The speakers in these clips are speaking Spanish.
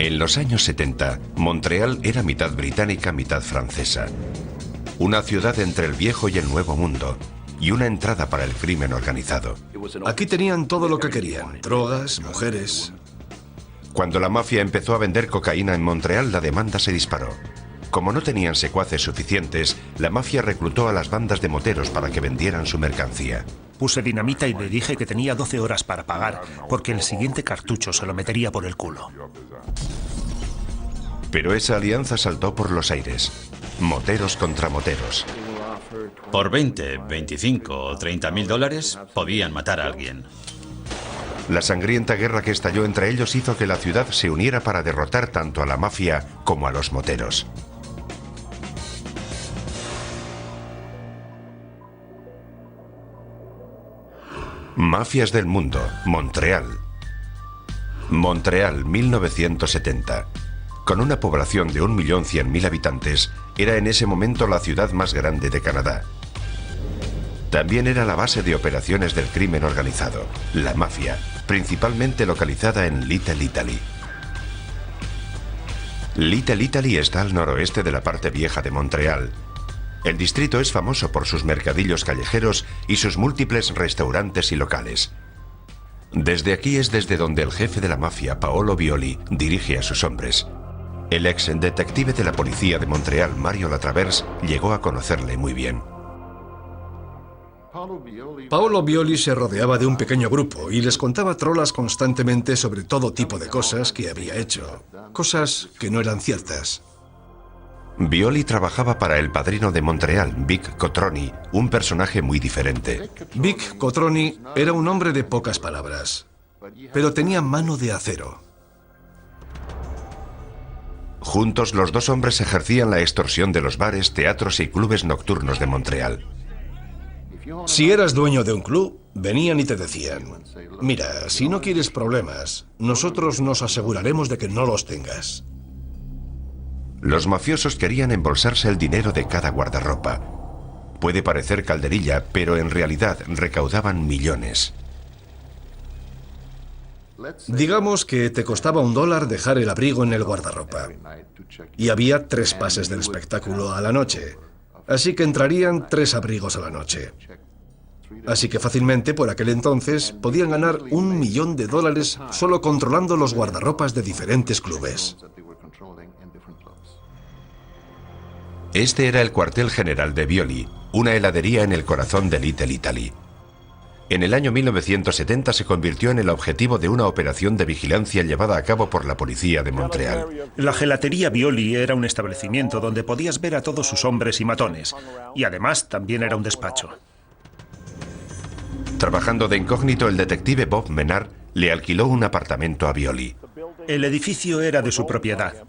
En los años 70, Montreal era mitad británica, mitad francesa. Una ciudad entre el viejo y el nuevo mundo, y una entrada para el crimen organizado. Aquí tenían todo lo que querían: drogas, mujeres. Cuando la mafia empezó a vender cocaína en Montreal, la demanda se disparó. Como no tenían secuaces suficientes, la mafia reclutó a las bandas de moteros para que vendieran su mercancía. Puse dinamita y le dije que tenía 12 horas para pagar, porque el siguiente cartucho se lo metería por el culo. Pero esa alianza saltó por los aires. Moteros contra moteros. Por 20, 25 o 30 mil dólares podían matar a alguien. La sangrienta guerra que estalló entre ellos hizo que la ciudad se uniera para derrotar tanto a la mafia como a los moteros. Mafias del mundo, Montreal. Montreal, 1970. Con una población de 1.100.000 habitantes, era en ese momento la ciudad más grande de Canadá. También era la base de operaciones del crimen organizado, la mafia, principalmente localizada en Little Italy. Little Italy está al noroeste de la parte vieja de Montreal. El distrito es famoso por sus mercadillos callejeros y sus múltiples restaurantes y locales. Desde aquí es desde donde el jefe de la mafia, Paolo Violi, dirige a sus hombres. El ex detective de la policía de Montreal, Mario Latraverse, llegó a conocerle muy bien. Paolo Violi se rodeaba de un pequeño grupo y les contaba trolas constantemente sobre todo tipo de cosas que había hecho. Cosas que no eran ciertas. Violi trabajaba para el padrino de Montreal, Vic Cotroni, un personaje muy diferente. Vic Cotroni era un hombre de pocas palabras, pero tenía mano de acero. Juntos, los dos hombres ejercían la extorsión de los bares, teatros y clubes nocturnos de Montreal. Si eras dueño de un club, venían y te decían: mira, si no quieres problemas, nosotros nos aseguraremos de que no los tengas. Los mafiosos querían embolsarse el dinero de cada guardarropa. Puede parecer calderilla, pero en realidad recaudaban millones. Digamos que te costaba $1 dejar el abrigo en el guardarropa. Y había 3 pases del espectáculo a la noche. Así que entrarían 3 abrigos a la noche. Así que fácilmente, por aquel entonces, podían ganar $1 millón solo controlando los guardarropas de diferentes clubes. Este era el cuartel general de Violi, una heladería en el corazón de Little Italy. En el año 1970 se convirtió en el objetivo de una operación de vigilancia llevada a cabo por la policía de Montreal. La gelatería Violi era un establecimiento donde podías ver a todos sus hombres y matones, y además también era un despacho. Trabajando de incógnito, el detective Bob Menard le alquiló un apartamento a Violi. El edificio era de su propiedad,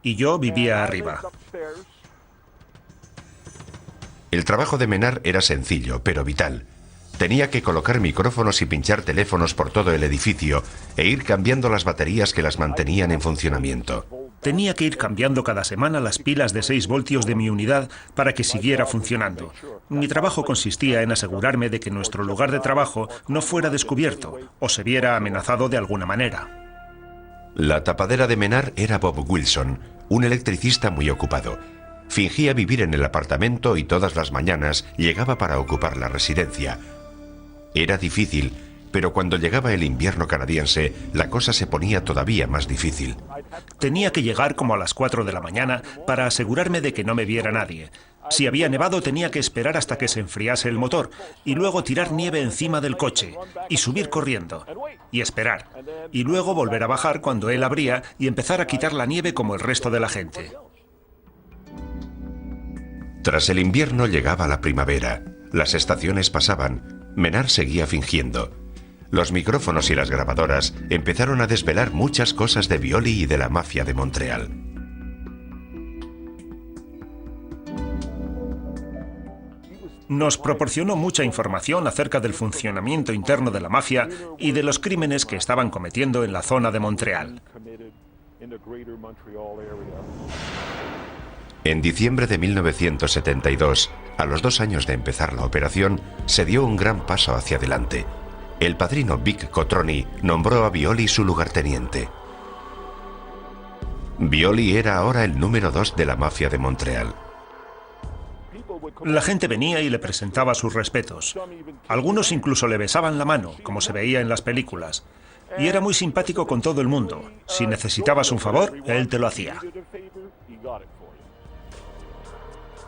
y yo vivía arriba. El trabajo de Menard era sencillo, pero vital. Tenía que colocar micrófonos y pinchar teléfonos por todo el edificio e ir cambiando las baterías que las mantenían en funcionamiento. Tenía que ir cambiando cada semana las pilas de 6 voltios de mi unidad para que siguiera funcionando. Mi trabajo consistía en asegurarme de que nuestro lugar de trabajo no fuera descubierto o se viera amenazado de alguna manera. La tapadera de Menard era Bob Wilson, un electricista muy ocupado. Fingía vivir en el apartamento y todas las mañanas llegaba para ocupar la residencia. Era difícil, pero cuando llegaba el invierno canadiense, la cosa se ponía todavía más difícil. Tenía que llegar como a las 4 de la mañana para asegurarme de que no me viera nadie. Si había nevado, tenía que esperar hasta que se enfriase el motor y luego tirar nieve encima del coche y subir corriendo y esperar y luego volver a bajar cuando él abría y empezar a quitar la nieve como el resto de la gente. Tras el invierno llegaba la primavera. Las estaciones pasaban. Menard seguía fingiendo. Los micrófonos y las grabadoras empezaron a desvelar muchas cosas de Violi y de la mafia de Montreal. Nos proporcionó mucha información acerca del funcionamiento interno de la mafia y de los crímenes que estaban cometiendo en la zona de Montreal. En diciembre de 1972, a los 2 años de empezar la operación, se dio un gran paso hacia adelante. El padrino Vic Cotroni nombró a Violi su lugarteniente. Violi era ahora el número 2 de la mafia de Montreal. La gente venía y le presentaba sus respetos. Algunos incluso le besaban la mano, como se veía en las películas. Y era muy simpático con todo el mundo. Si necesitabas un favor, él te lo hacía.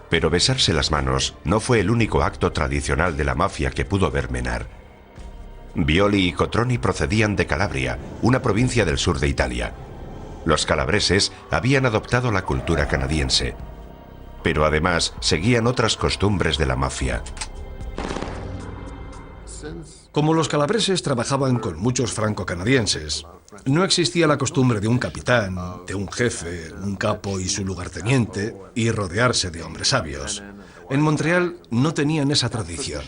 Pero besarse las manos no fue el único acto tradicional de la mafia que pudo ver Menard. Violi y Cotroni procedían de Calabria, una provincia del sur de Italia. Los calabreses habían adoptado la cultura canadiense, pero además seguían otras costumbres de la mafia. Como los calabreses trabajaban con muchos franco-canadienses, no existía la costumbre de un capitán, de un jefe, un capo y su lugarteniente, y rodearse de hombres sabios. En Montreal no tenían esa tradición.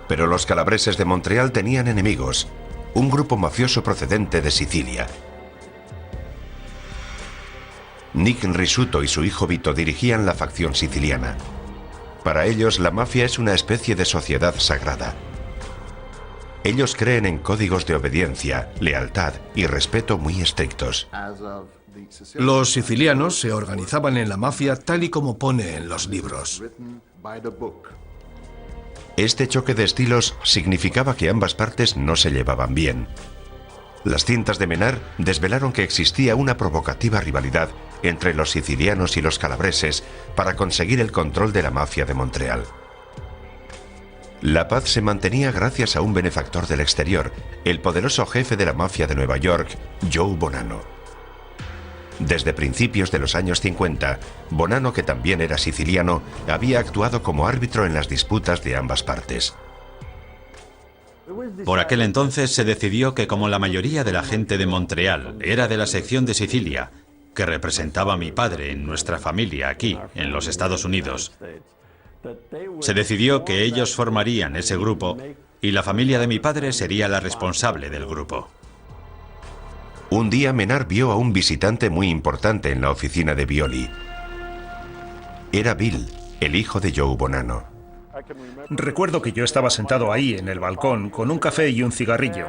Pero los calabreses de Montreal tenían enemigos, un grupo mafioso procedente de Sicilia. Nick Risuto y su hijo Vito dirigían la facción siciliana. Para ellos, la mafia es una especie de sociedad sagrada. Ellos creen en códigos de obediencia, lealtad y respeto muy estrictos. Los sicilianos se organizaban en la mafia tal y como pone en los libros. Este choque de estilos significaba que ambas partes no se llevaban bien. Las cintas de Menard desvelaron que existía una provocativa rivalidad entre los sicilianos y los calabreses para conseguir el control de la mafia de Montreal. La paz se mantenía gracias a un benefactor del exterior, el poderoso jefe de la mafia de Nueva York, Joe Bonanno. Desde principios de los años 50, Bonanno, que también era siciliano, había actuado como árbitro en las disputas de ambas partes. Por aquel entonces se decidió que como la mayoría de la gente de Montreal era de la sección de Sicilia, que representaba a mi padre en nuestra familia aquí, en los Estados Unidos, se decidió que ellos formarían ese grupo y la familia de mi padre sería la responsable del grupo. Un día Menard vio a un visitante muy importante en la oficina de Violi. Era Bill, el hijo de Joe Bonanno. Recuerdo que yo estaba sentado ahí en el balcón con un café y un cigarrillo,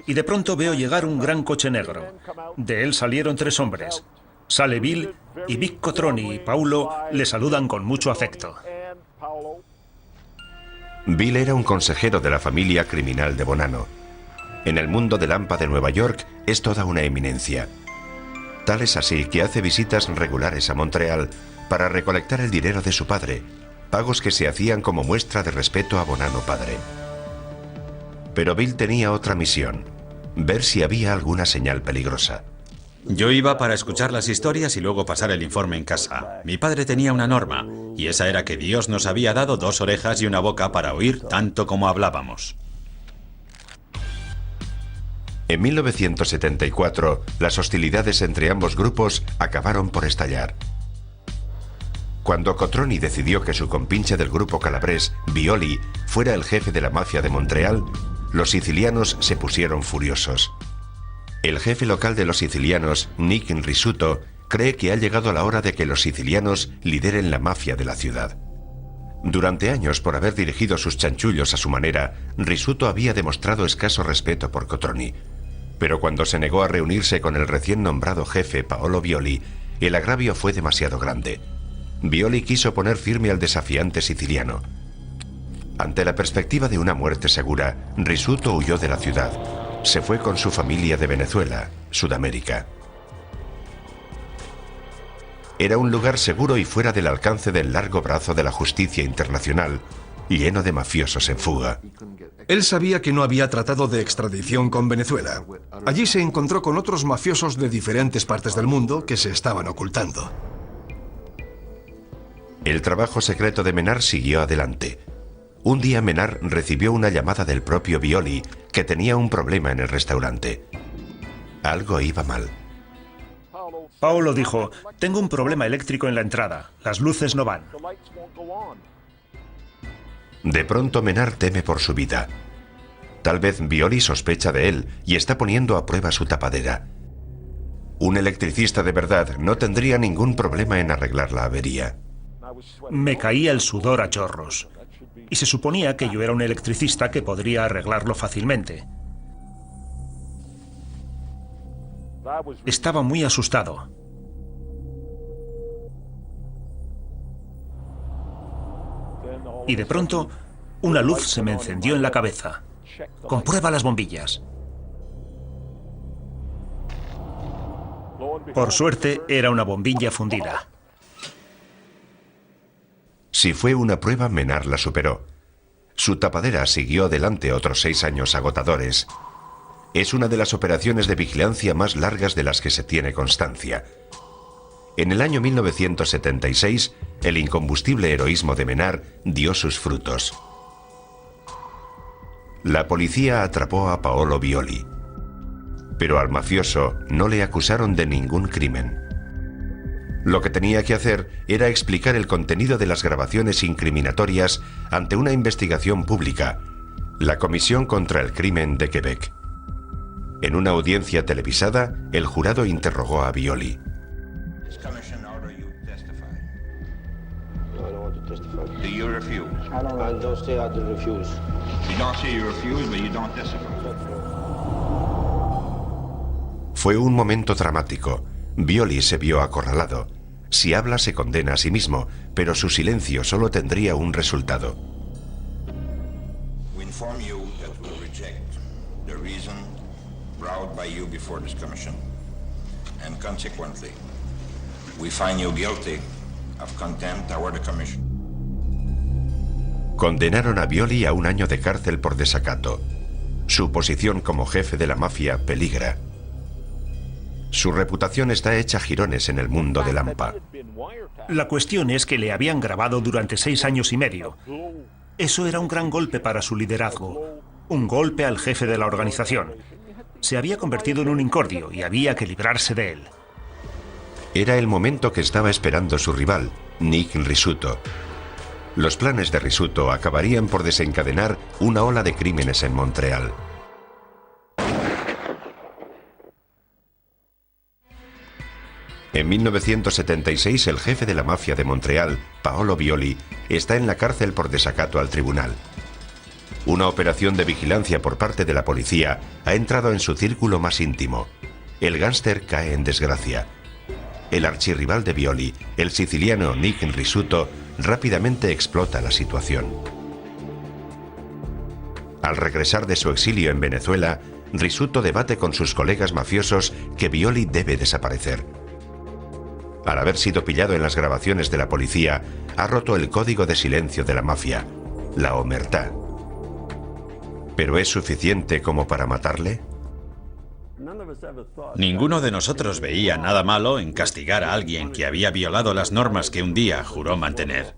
y de pronto veo llegar un gran coche negro. De él salieron 3 hombres. Sale Bill y Vic Cotroni y Paulo le saludan con mucho afecto. Bill era un consejero de la familia criminal de Bonanno. En el mundo del AMPA de Nueva York es toda una eminencia. Tal es así que hace visitas regulares a Montreal para recolectar el dinero de su padre, pagos que se hacían como muestra de respeto a Bonanno padre. Pero Bill tenía otra misión, ver si había alguna señal peligrosa. Yo iba para escuchar las historias y luego pasar el informe en casa. Mi padre tenía una norma, y esa era que Dios nos había dado 2 orejas y una boca para oír tanto como hablábamos. En 1974, las hostilidades entre ambos grupos acabaron por estallar. Cuando Cotroni decidió que su compinche del grupo calabrés, Violi, fuera el jefe de la mafia de Montreal, los sicilianos se pusieron furiosos. El jefe local de los sicilianos, Nick Risuto, cree que ha llegado la hora de que los sicilianos lideren la mafia de la ciudad. Durante años, por haber dirigido sus chanchullos a su manera, Risuto había demostrado escaso respeto por Cotroni. Pero cuando se negó a reunirse con el recién nombrado jefe, Paolo Violi, el agravio fue demasiado grande. Violi quiso poner firme al desafiante siciliano. Ante la perspectiva de una muerte segura, Risuto huyó de la ciudad. Se fue con su familia de Venezuela, Sudamérica. Era un lugar seguro y fuera del alcance del largo brazo de la justicia internacional, lleno de mafiosos en fuga. Él sabía que no había tratado de extradición con Venezuela. Allí se encontró con otros mafiosos de diferentes partes del mundo que se estaban ocultando. El trabajo secreto de Menard siguió adelante. Un día Menard recibió una llamada del propio Violi, que tenía un problema en el restaurante. Algo iba mal. Paulo dijo, tengo un problema eléctrico en la entrada, las luces no van. De pronto Menard teme por su vida. Tal vez Violi sospecha de él y está poniendo a prueba su tapadera. Un electricista de verdad no tendría ningún problema en arreglar la avería. Me caía el sudor a chorros. Y se suponía que yo era un electricista que podría arreglarlo fácilmente. Estaba muy asustado. Y de pronto, una luz se me encendió en la cabeza. Comprueba las bombillas. Por suerte, era una bombilla fundida. Si fue una prueba, Menard la superó. Su tapadera siguió adelante otros 6 años agotadores. Es una de las operaciones de vigilancia más largas de las que se tiene constancia. En el año 1976, el incombustible heroísmo de Menard dio sus frutos. La policía atrapó a Paolo Violi, pero al mafioso no le acusaron de ningún crimen. Lo que tenía que hacer era explicar el contenido de las grabaciones incriminatorias ante una investigación pública, la Comisión contra el Crimen de Quebec. En una audiencia televisada, el jurado interrogó a Violi. Do you refuse? I don't say I do refuse. You don't say you refuse, but you don't testify. Fue un momento dramático. Violi se vio acorralado. Si habla, se condena a sí mismo, pero su silencio solo tendría un resultado. We inform you that we reject the reason brought by you before this commission, and consequently, we find you guilty of contempt toward the commission. Condenaron a Violi a 1 año de cárcel por desacato. Su posición como jefe de la mafia peligra. Su reputación está hecha jirones en el mundo de Lampa. La cuestión es que le habían grabado durante 6 años y medio. Eso era un gran golpe para su liderazgo. Un golpe al jefe de la organización. Se había convertido en un incordio y había que librarse de él. Era el momento que estaba esperando su rival, Nick Risuto. Los planes de Risuto acabarían por desencadenar una ola de crímenes en Montreal. En 1976, el jefe de la mafia de Montreal, Paolo Violi, está en la cárcel por desacato al tribunal. Una operación de vigilancia por parte de la policía ha entrado en su círculo más íntimo. El gángster cae en desgracia. El archirrival de Violi, el siciliano Nick Risuto, rápidamente explota la situación. Al regresar de su exilio en Venezuela, Risuto debate con sus colegas mafiosos que Violi debe desaparecer. Al haber sido pillado en las grabaciones de la policía, ha roto el código de silencio de la mafia, la omertá. ¿Pero es suficiente como para matarle? Ninguno de nosotros veía nada malo en castigar a alguien que había violado las normas que un día juró mantener.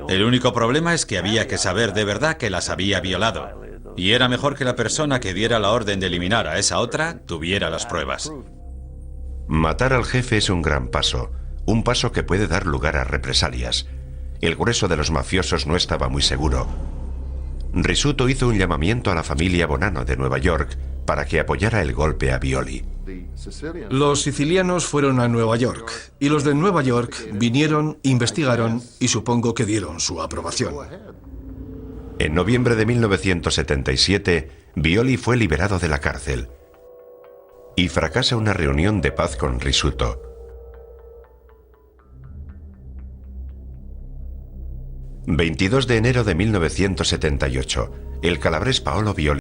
El único problema es que había que saber de verdad que las había violado, y era mejor que la persona que diera la orden de eliminar a esa otra tuviera las pruebas. Matar al jefe es un gran paso, un paso que puede dar lugar a represalias. El grueso de los mafiosos no estaba muy seguro. Risuto hizo un llamamiento a la familia Bonanno de Nueva York para que apoyara el golpe a Violi. Los sicilianos fueron a Nueva York y los de Nueva York vinieron, investigaron y supongo que dieron su aprobación. En noviembre de 1977, Violi fue liberado de la cárcel y fracasa una reunión de paz con Risuto. 22 de enero de 1978, el calabrés Paolo Violi